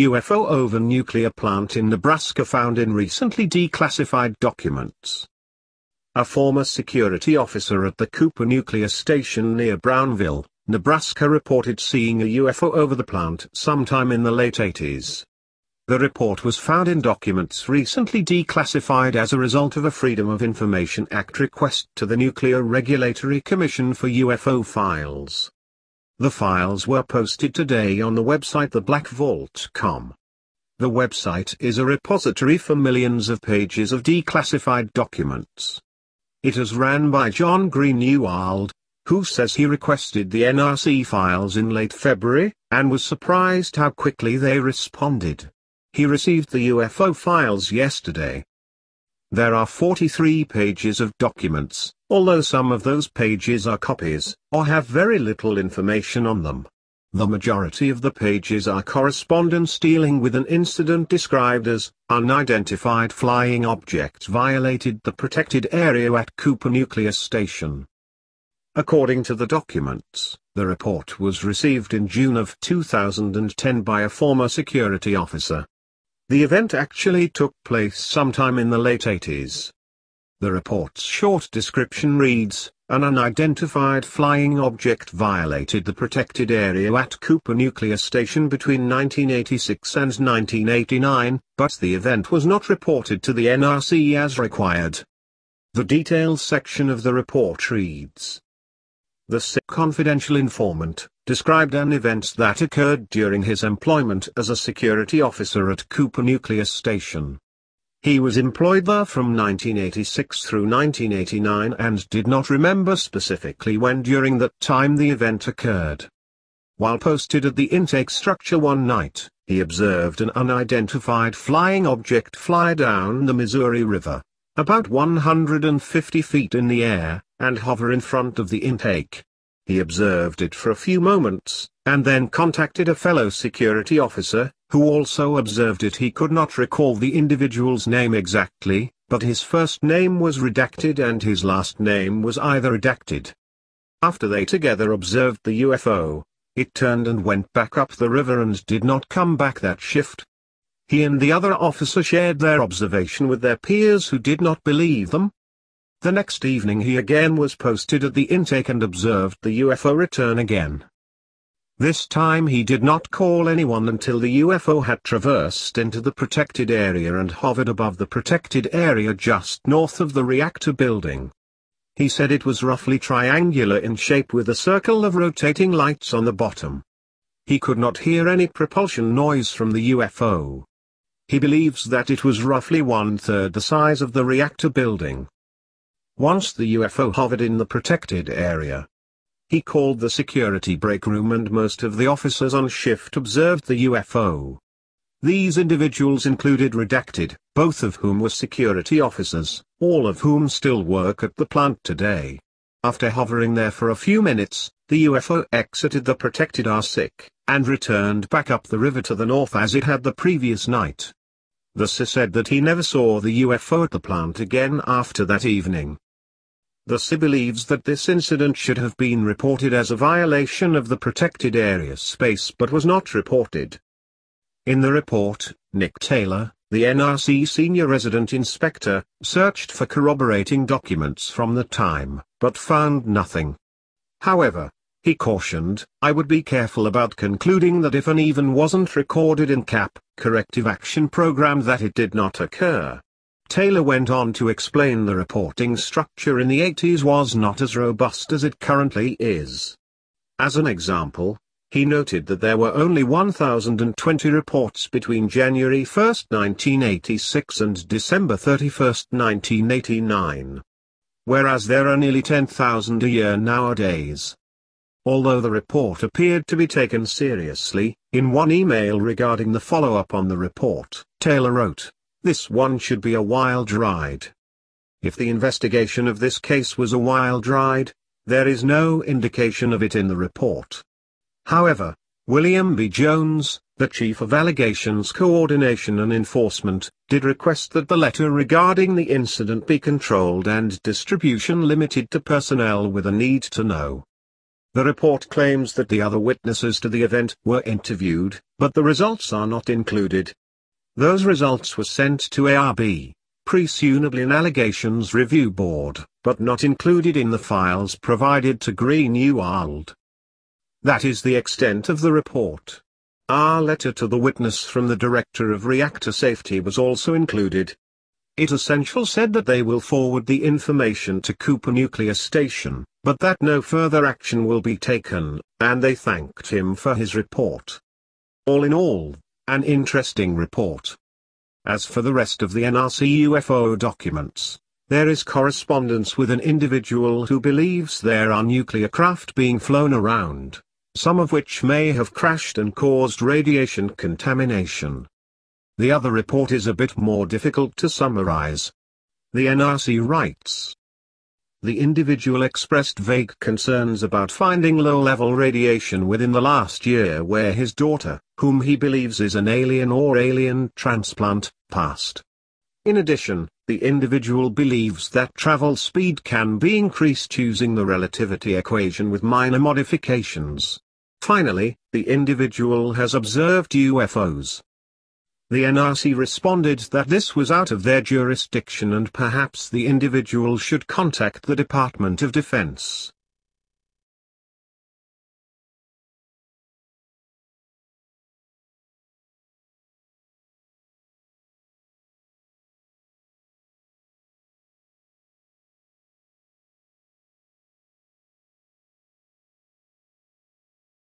UFO over nuclear plant in Nebraska found in recently declassified documents. A former security officer at the Cooper nuclear station near Brownville, Nebraska reported seeing a UFO over the plant sometime in the late 80s. The report was found in documents recently declassified as a result of a Freedom of Information Act request to the Nuclear Regulatory Commission for UFO files. The files were posted today on the website theblackvault.com. The website is a repository for millions of pages of declassified documents. It is ran by John Greenewald, who says he requested the NRC files in late February, and was surprised how quickly they responded. He received the UFO files yesterday. There are 43 pages of documents, although some of those pages are copies, or have very little information on them. The majority of the pages are correspondence dealing with an incident described as, unidentified flying objects violated the protected area at Cooper Nuclear Station. According to the documents, the report was received in June of 2010 by a former security officer. The event actually took place sometime in the late 80s. The report's short description reads, an unidentified flying object violated the protected area at Cooper Nuclear Station between 1986 and 1989, but the event was not reported to the NRC as required. The details section of the report reads, the confidential informant described an event that occurred during his employment as a security officer at Cooper Nuclear Station. He was employed there from 1986 through 1989 and did not remember specifically when during that time the event occurred. While posted at the intake structure one night, he observed an unidentified flying object fly down the Missouri River, about 150 feet in the air, and hover in front of the intake. He observed it for a few moments, and then contacted a fellow security officer, who also observed it. He could not recall the individual's name exactly, but his first name was redacted and his last name was either redacted. After they together observed the UFO, it turned and went back up the river and did not come back that shift. He and the other officer shared their observation with their peers who did not believe them. The next evening he again was posted at the intake and observed the UFO return again. This time he did not call anyone until the UFO had traversed into the protected area and hovered above the protected area just north of the reactor building. He said it was roughly triangular in shape with a circle of rotating lights on the bottom. He could not hear any propulsion noise from the UFO. He believes that it was roughly 1/3 the size of the reactor building. Once the UFO hovered in the protected area, he called the security break room and most of the officers on shift observed the UFO. These individuals included redacted, both of whom were security officers, all of whom still work at the plant today. After hovering there for a few minutes, the UFO exited the protected RSIC, and returned back up the river to the north as it had the previous night. The SI said that he never saw the UFO at the plant again after that evening. The SI believes that this incident should have been reported as a violation of the protected area space but was not reported. In the report, Nick Taylor, the NRC senior resident inspector, searched for corroborating documents from the time, but found nothing. However, he cautioned, I would be careful about concluding that if an even wasn't recorded in CAP, corrective action program that it did not occur. Taylor went on to explain the reporting structure in the 80s was not as robust as it currently is. As an example, he noted that there were only 1,020 reports between January 1, 1986 and December 31, 1989. Whereas there are nearly 10,000 a year nowadays. Although the report appeared to be taken seriously, in one email regarding the follow-up on the report, Taylor wrote, "This one should be a wild ride." If the investigation of this case was a wild ride, there is no indication of it in the report. However, William B. Jones, the Chief of Allegations Coordination and Enforcement, did request that the letter regarding the incident be controlled and distribution limited to personnel with a need to know. The report claims that the other witnesses to the event were interviewed, but the results are not included. Those results were sent to ARB, presumably an allegations review board, but not included in the files provided to Green World. That is the extent of the report. Our letter to the witness from the Director of Reactor Safety was also included. It essentially said that they will forward the information to Cooper Nuclear Station, but that no further action will be taken, and they thanked him for his report. All in all, an interesting report. As for the rest of the NRC UFO documents, there is correspondence with an individual who believes there are nuclear craft being flown around, some of which may have crashed and caused radiation contamination. The other report is a bit more difficult to summarize. The NRC writes, the individual expressed vague concerns about finding low-level radiation within the last year where his daughter, whom he believes is an alien or alien transplant, passed. In addition, the individual believes that travel speed can be increased using the relativity equation with minor modifications. Finally, the individual has observed UFOs. The NRC responded that this was out of their jurisdiction and perhaps the individual should contact the Department of Defense.